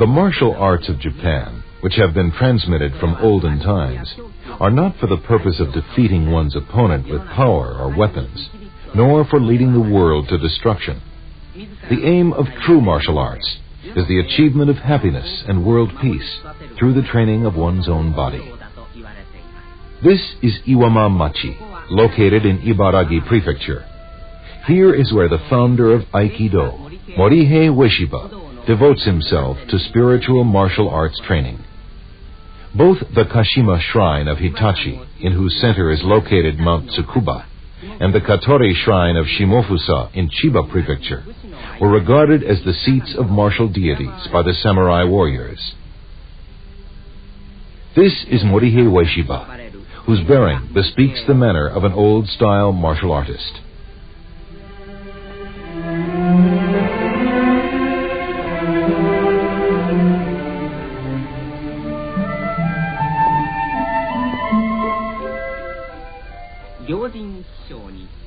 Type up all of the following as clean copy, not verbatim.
The martial arts of Japan, which have been transmitted from olden times, are not for the purpose of defeating one's opponent with power or weapons, nor for leading the world to destruction. The aim of true martial arts is the achievement of happiness and world peace through the training of one's own body. This is Iwama Machi, located in Ibaragi Prefecture. Here is where the founder of Aikido, Morihei Ueshiba, devotes himself to spiritual martial arts training. Both the Kashima Shrine of Hitachi, in whose center is located Mount Tsukuba, and the Katori Shrine of Shimofusa in Chiba Prefecture were regarded as the seats of martial deities by the samurai warriors. This is Morihei Ueshiba, whose bearing bespeaks the manner of an old-style martial artist.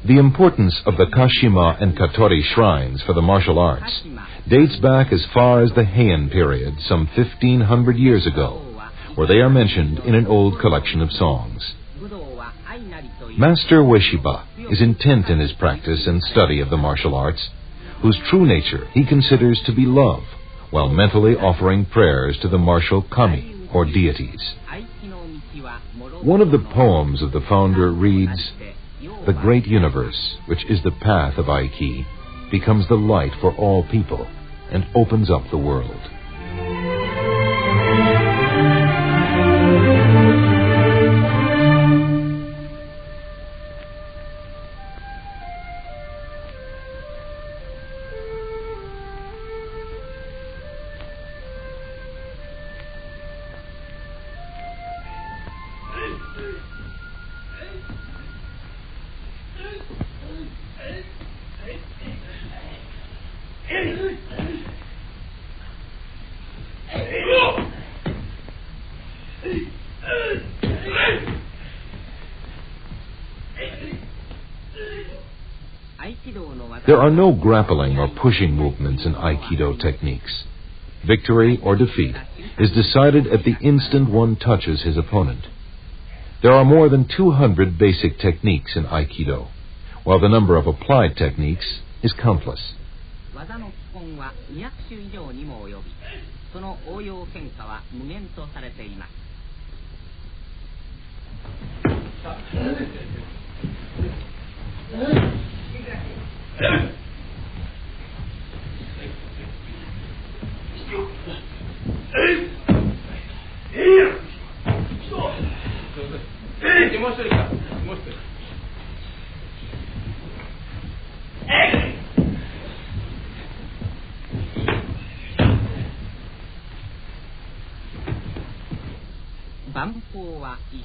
The importance of the Kashima and Katori shrines for the martial arts dates back as far as the Heian period, some 1,500 years ago, where they are mentioned in an old collection of songs. Master Ueshiba is intent in his practice and study of the martial arts, whose true nature he considers to be love, while mentally offering prayers to the martial kami, or deities. One of the poems of the founder reads, "The great universe, which is the path of Aiki, becomes the light for all people and opens up the world." There are no grappling or pushing movements in Aikido techniques. Victory or defeat is decided at the instant one touches his opponent. There are more than 200 basic techniques in Aikido, while the number of applied techniques is countless.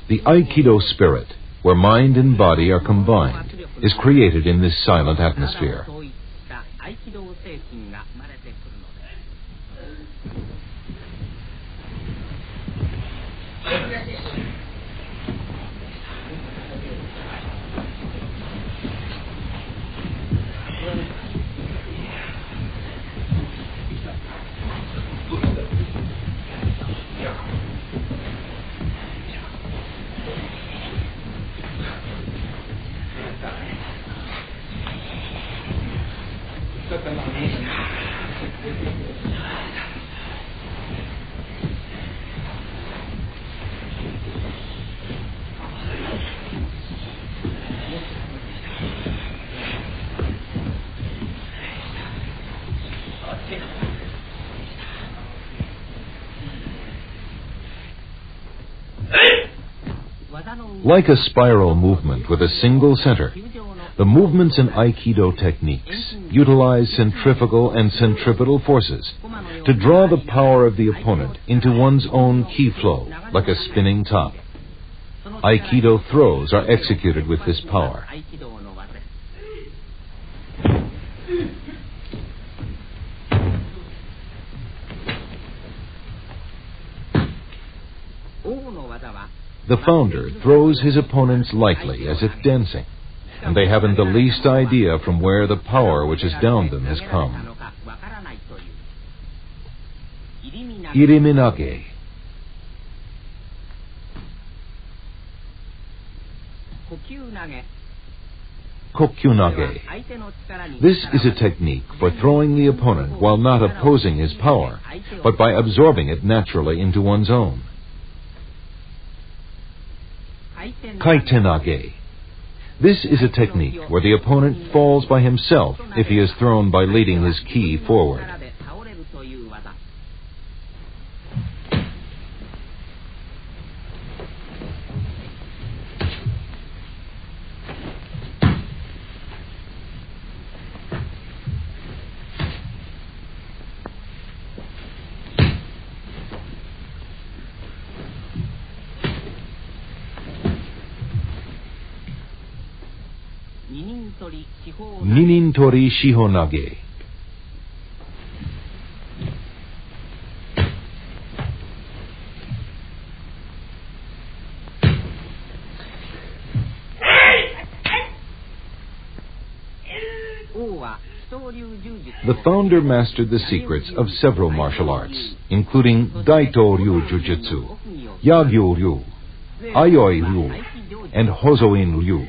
The Aikido spirit, where mind and body are combined, is created in this silent atmosphere. Like a spiral movement with a single center, the movements in Aikido techniques utilize centrifugal and centripetal forces to draw the power of the opponent into one's own ki flow, like a spinning top. Aikido throws are executed with this power. The founder throws his opponents lightly, as if dancing, and they haven't the least idea from where the power which has downed them has come. iriminage. Kokyunage. This is a technique for throwing the opponent while not opposing his power, but by absorbing it naturally into one's own. Kaitenage. This is a technique where the opponent falls by himself if he is thrown by leading his ki forward. Ninintori shihonage. The founder mastered the secrets of several martial arts, including Daito-ryu Jujutsu, Yagyu-ryu, Ayoi-ryu, and Hozoin-ryu.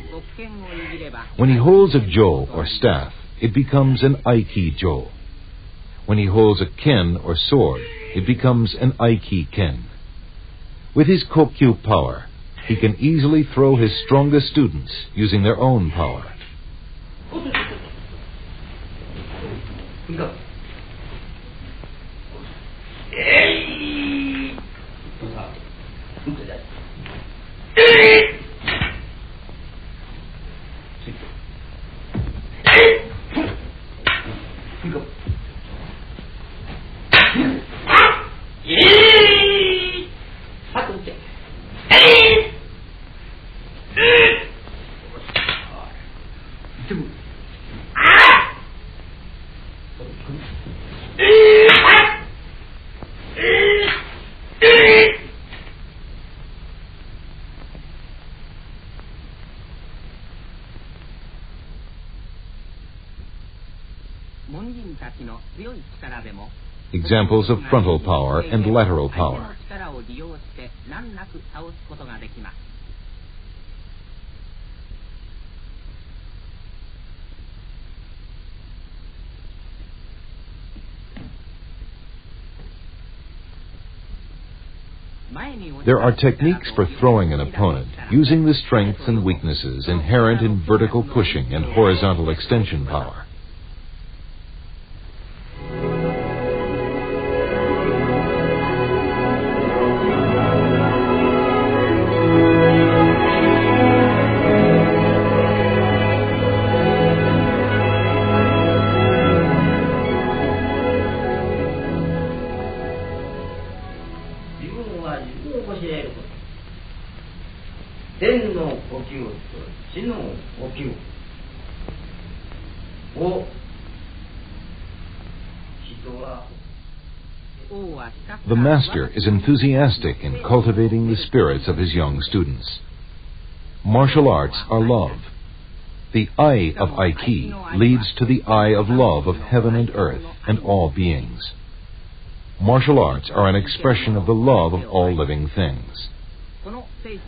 When he holds a jo or staff, it becomes an aiki-jo. When he holds a ken or sword, it becomes an aiki-ken. With his kokyu power, he can easily throw his strongest students using their own power. Examples of frontal power and lateral power. There are techniques for throwing an opponent using the strengths and weaknesses inherent in vertical pushing and horizontal extension power. The master is enthusiastic in cultivating the spirits of his young students. Martial arts are love. The eye of Aiki leads to the eye of love of heaven and earth and all beings. Martial arts are an expression of the love of all living things.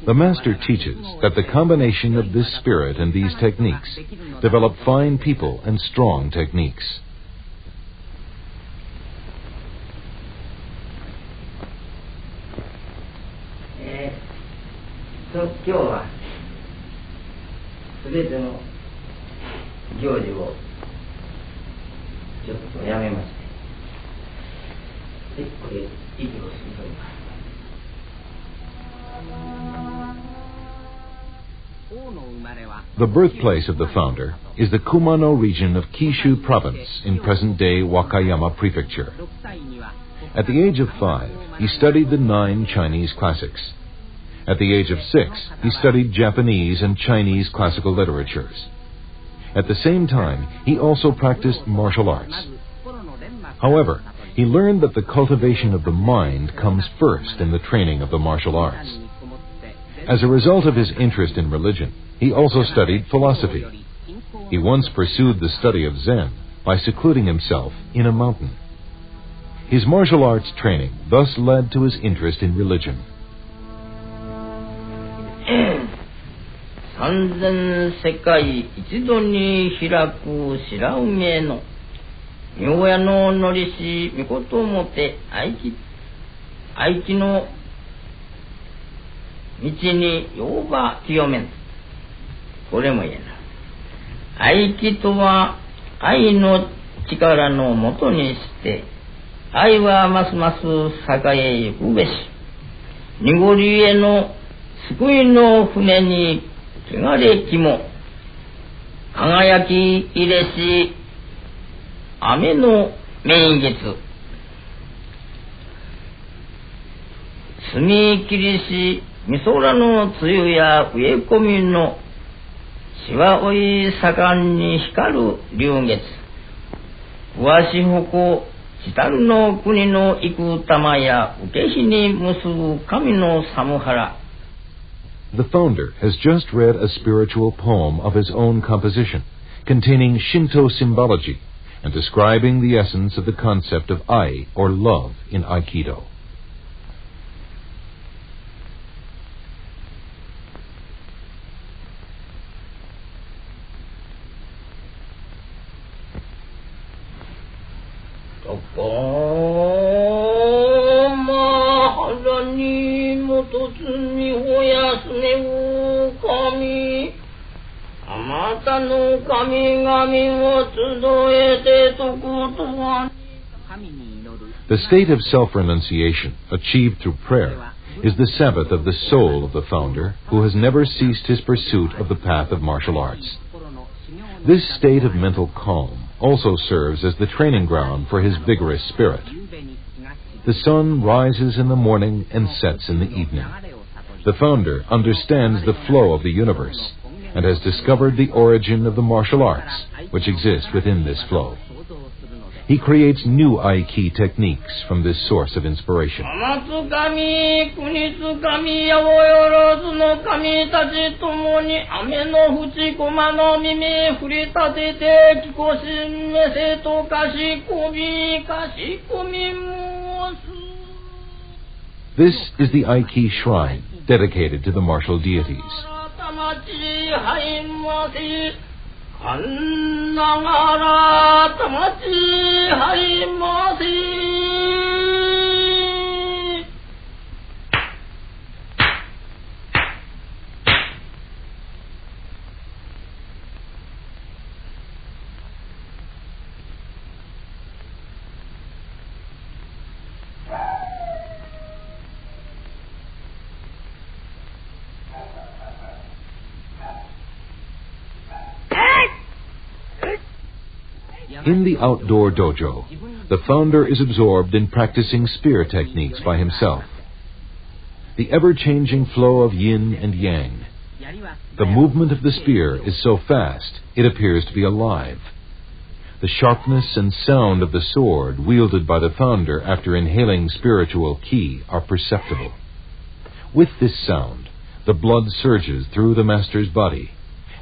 The master teaches that the combination of this spirit and these techniques develop fine people and strong techniques. The birthplace of the founder is the Kumano region of Kishu province in present-day Wakayama prefecture. At the age of 5, he studied the 9 Chinese classics. At the age of 6, he studied Japanese and Chinese classical literatures. At the same time, he also practiced martial arts. However, he learned that the cultivation of the mind comes first in the training of the martial arts. As a result of his interest in religion, he also studied philosophy. He once pursued the study of Zen by secluding himself in a mountain. His martial arts training thus led to his interest in religion. 三千世界一度に開く白梅の妙屋ののりしみこともて愛機の道にようば清めん。これも言えない。愛機とは愛の力のもとにして愛はますます栄えゆくべし。濁りへの救いの船に汚れきも輝き入れし雨の明月澄み切りしみそらの梅雨や植え込みのしわおい盛んに光る流月わしほこ下の国の幾玉や受け火に結ぶ神の寒原。 The founder has just read a spiritual poem of his own composition, containing Shinto symbology and describing the essence of the concept of ai, or love, in Aikido. The state of self-renunciation, achieved through prayer, is the Sabbath of the soul of the founder, who has never ceased his pursuit of the path of martial arts. This state of mental calm also serves as the training ground for his vigorous spirit. The sun rises in the morning and sets in the evening. The founder understands the flow of the universe and has discovered the origin of the martial arts, which exist within this flow. He creates new Aiki techniques from this source of inspiration. This is the Aiki shrine dedicated to the martial deities. In the outdoor dojo, the founder is absorbed in practicing spear techniques by himself. The ever-changing flow of yin and yang. The movement of the spear is so fast, it appears to be alive. The sharpness and sound of the sword wielded by the founder after inhaling spiritual ki are perceptible. With this sound, the blood surges through the master's body,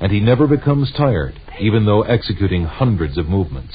and he never becomes tired, even though executing hundreds of movements.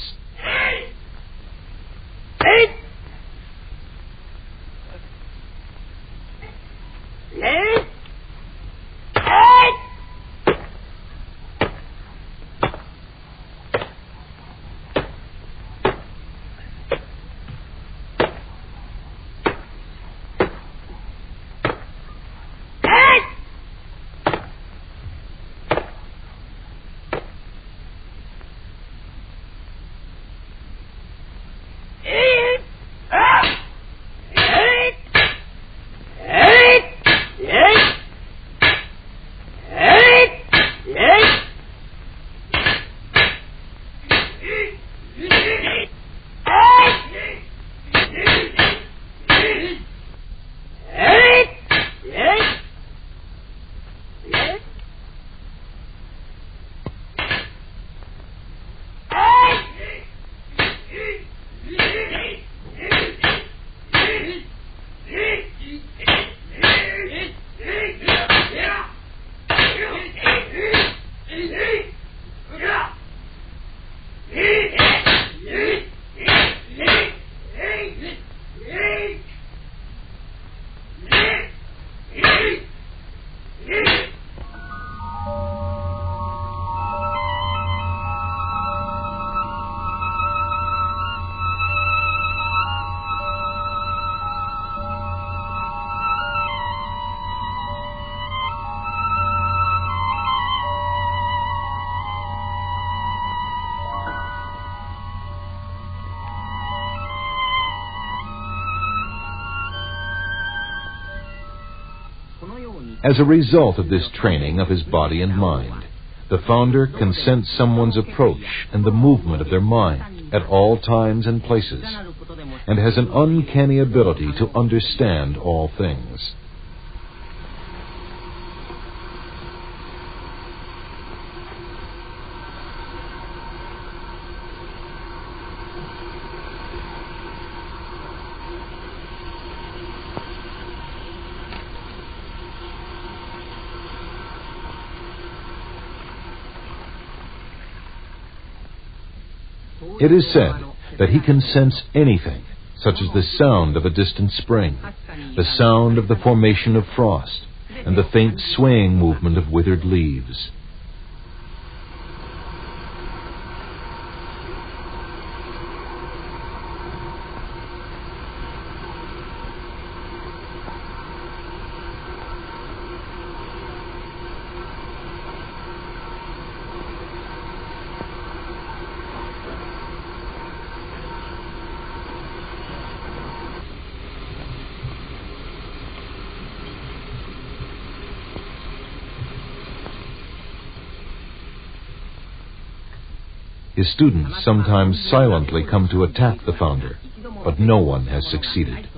As a result of this training of his body and mind, the founder can sense someone's approach and the movement of their mind at all times and places, and has an uncanny ability to understand all things. It is said that he can sense anything, such as the sound of a distant spring, the sound of the formation of frost, and the faint swaying movement of withered leaves. His students sometimes silently come to attack the founder, but no one has succeeded.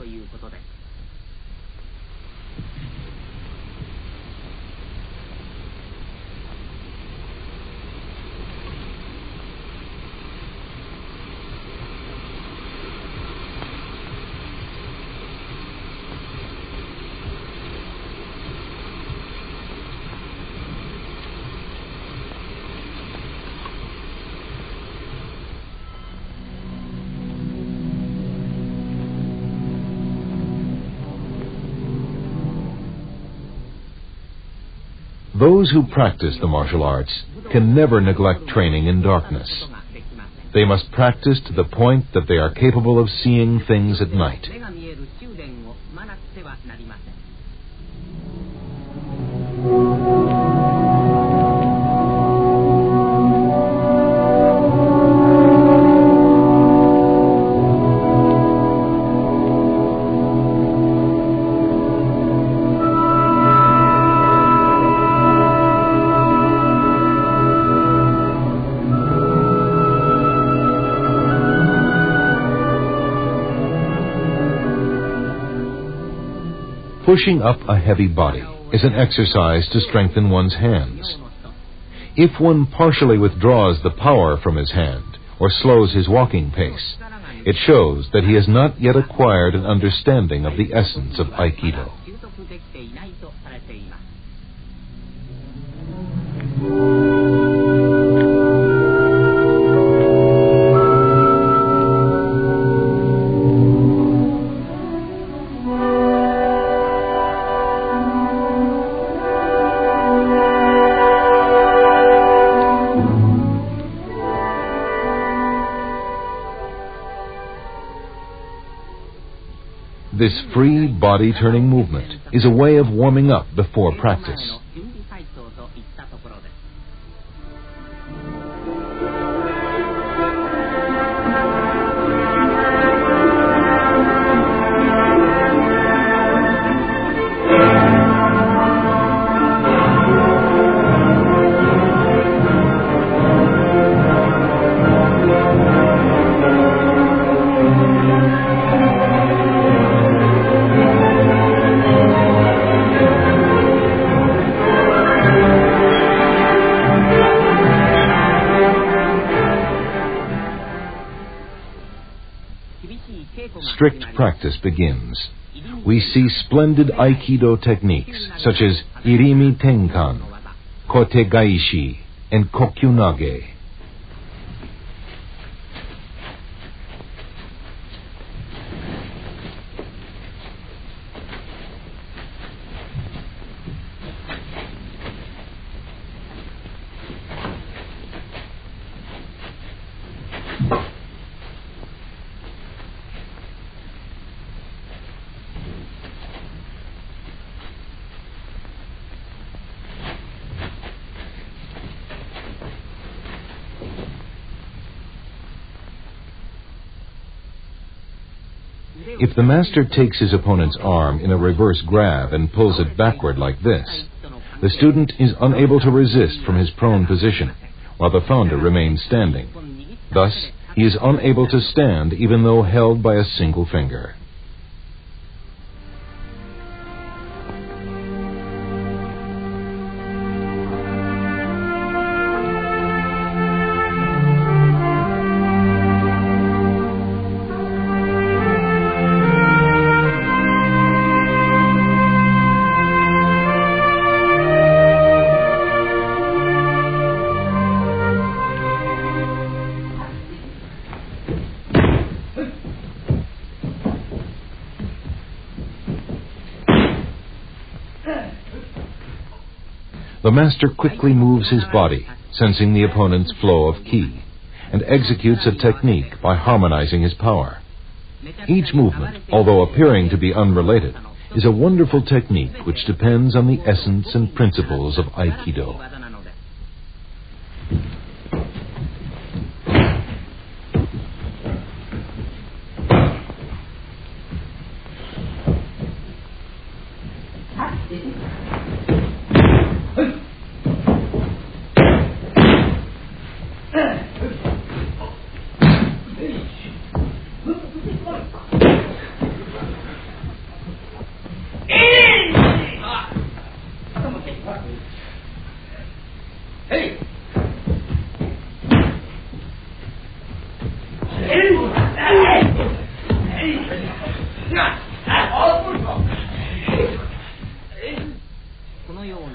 Those who practice the martial arts can never neglect training in darkness. They must practice to the point that they are capable of seeing things at night. Pushing up a heavy body is an exercise to strengthen one's hands. If one partially withdraws the power from his hand or slows his walking pace, it shows that he has not yet acquired an understanding of the essence of Aikido. This free body-turning movement is a way of warming up before practice. Strict practice begins. We see splendid Aikido techniques such as Irimi Tenkan, Kote Gaishi, and Kokyunage. If the master takes his opponent's arm in a reverse grab and pulls it backward like this, the student is unable to resist from his prone position, while the founder remains standing. Thus, he is unable to stand even though held by a single finger. The master quickly moves his body, sensing the opponent's flow of ki, and executes a technique by harmonizing his power. Each movement, although appearing to be unrelated, is a wonderful technique which depends on the essence and principles of Aikido.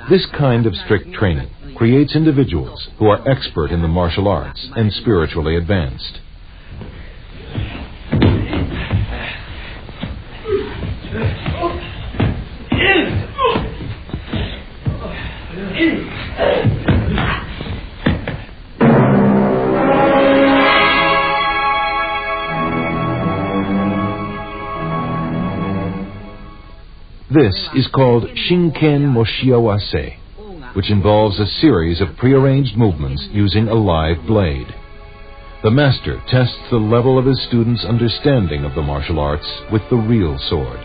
This kind of strict training creates individuals who are expert in the martial arts and spiritually advanced. This is called Shinken Moshiawase, which involves a series of prearranged movements using a live blade. The master tests the level of his students' understanding of the martial arts with the real sword.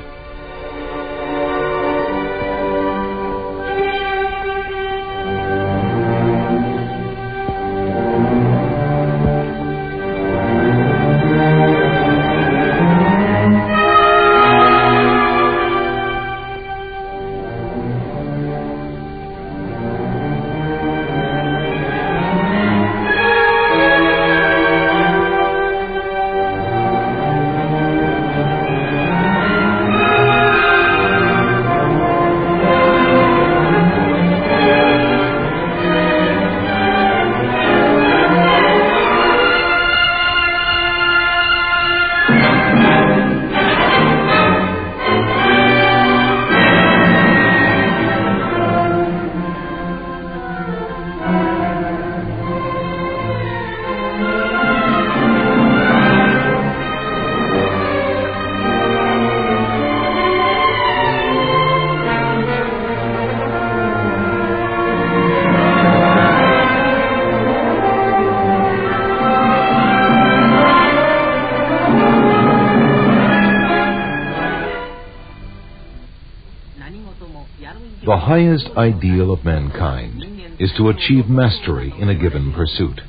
The highest ideal of mankind is to achieve mastery in a given pursuit.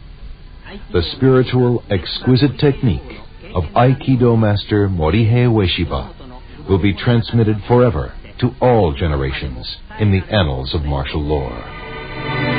The spiritual, exquisite technique of Aikido master Morihei Ueshiba will be transmitted forever to all generations in the annals of martial lore.